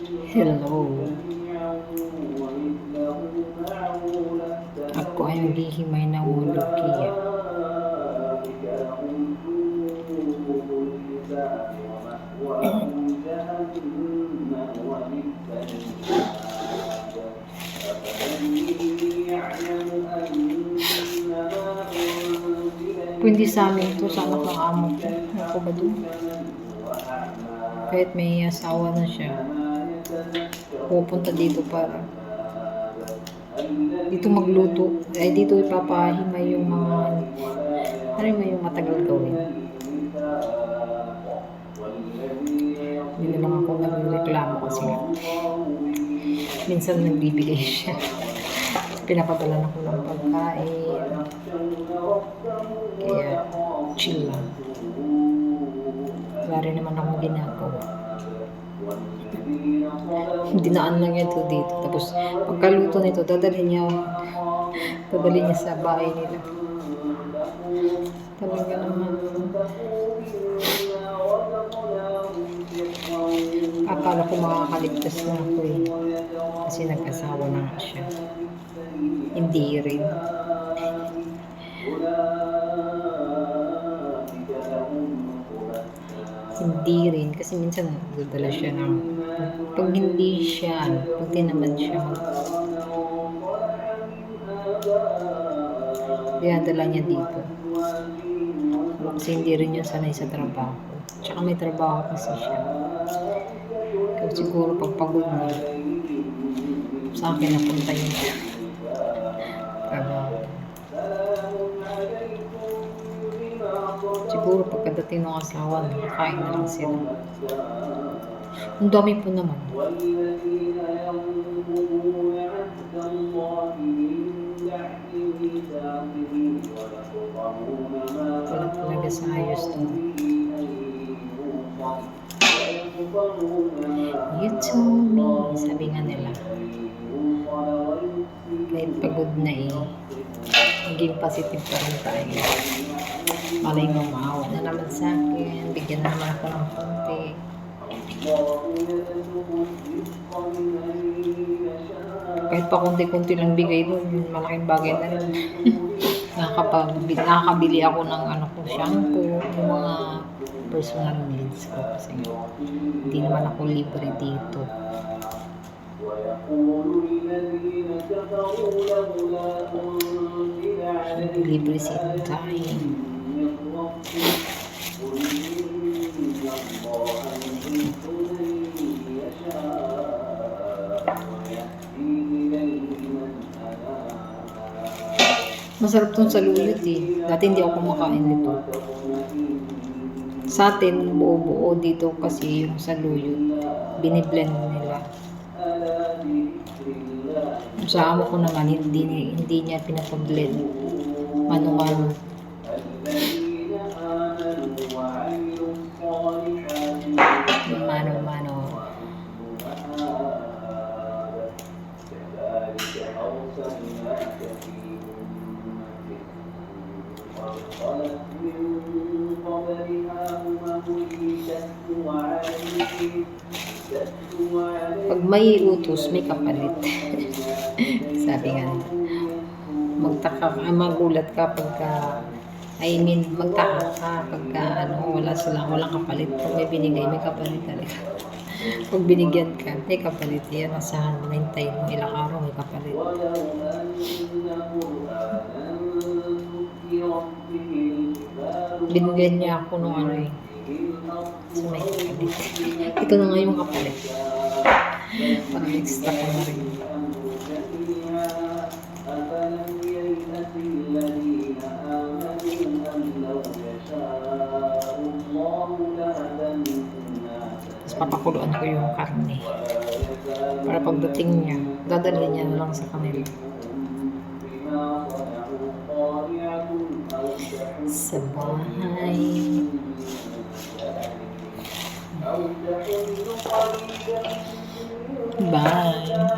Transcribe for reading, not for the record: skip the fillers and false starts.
Hello. Ako ay naghihimay ng mulukiya. Kung hindi sa amin ito, sa anak ng amo ko. Ako ba doon? Kahit may asawa na siya, pupunta dito para dito magluto. Ay dito ipapahimay yung mga yung matagal gawin. Hindi na lang ako nagreklamo kasi minsan nagbibigay siya. Pinapadala na ko ng pagkain. Kaya chill lang. Wala rin naman akong ginagawa. Dinaan lang ito dito. Tapos pagkaluto nito, dadalhin niya sa bahay nila. Talaga naman. Akala ko makakaligtas na ako eh. Kasi nag-asawa na siya. Hindi rin. Hindi rin. Kasi minsan dadala siya ng pag hindi siya, pag tinaman siya dinadala niya dito. Kasi hindi rin yun sanay sa trabaho. Tsaka may trabaho kasi siya. Kaya siguro pagpagod na sa akin napunta yun trabaho. Siguro pagkadating ng asawa, kain na lang sila. Ang dami po naman. Wala talaga sa ayos to. You told me, sabi nga nila. Kahit pagod na maging positive pa rin tayo. Malay mo, maawa na naman sa akin. Bigyan na naman ako ng konti. Kahit pa konti-konti lang bigay doon, malaking bagay na rin. Nakakabili ako ng shampoo, yung mga personal needs ko. Kasi hindi naman ako libre dito. Libre sila tayo. Masarap tong saluyot eh. Dati hindi ako kumakain nito. Sa atin, buo-buo dito kasi yung saluyot. Biniblend nila. Sa amo ko naman, hindi niya pinapablend. Mano-mano. Mano-mano. Pag may utos, may kapalit. Sabi nga, magulat ka pagka, magtaka ka pagka walang kapalit. Pag may binigay, may kapalit talaga. Pag binigyan ka, may kapalit. Yan, asahan mo, hintayin mo, ilang araw, may kapalit. Binigyan niya ako nung so may kapalit. Ito na nga yung kapalit. Parang extra ko na rin. Tapos papakuluan ko yung karne. Para pagdating niya, dadalhin niya na lang sa kanila. Sa bahay. Bye.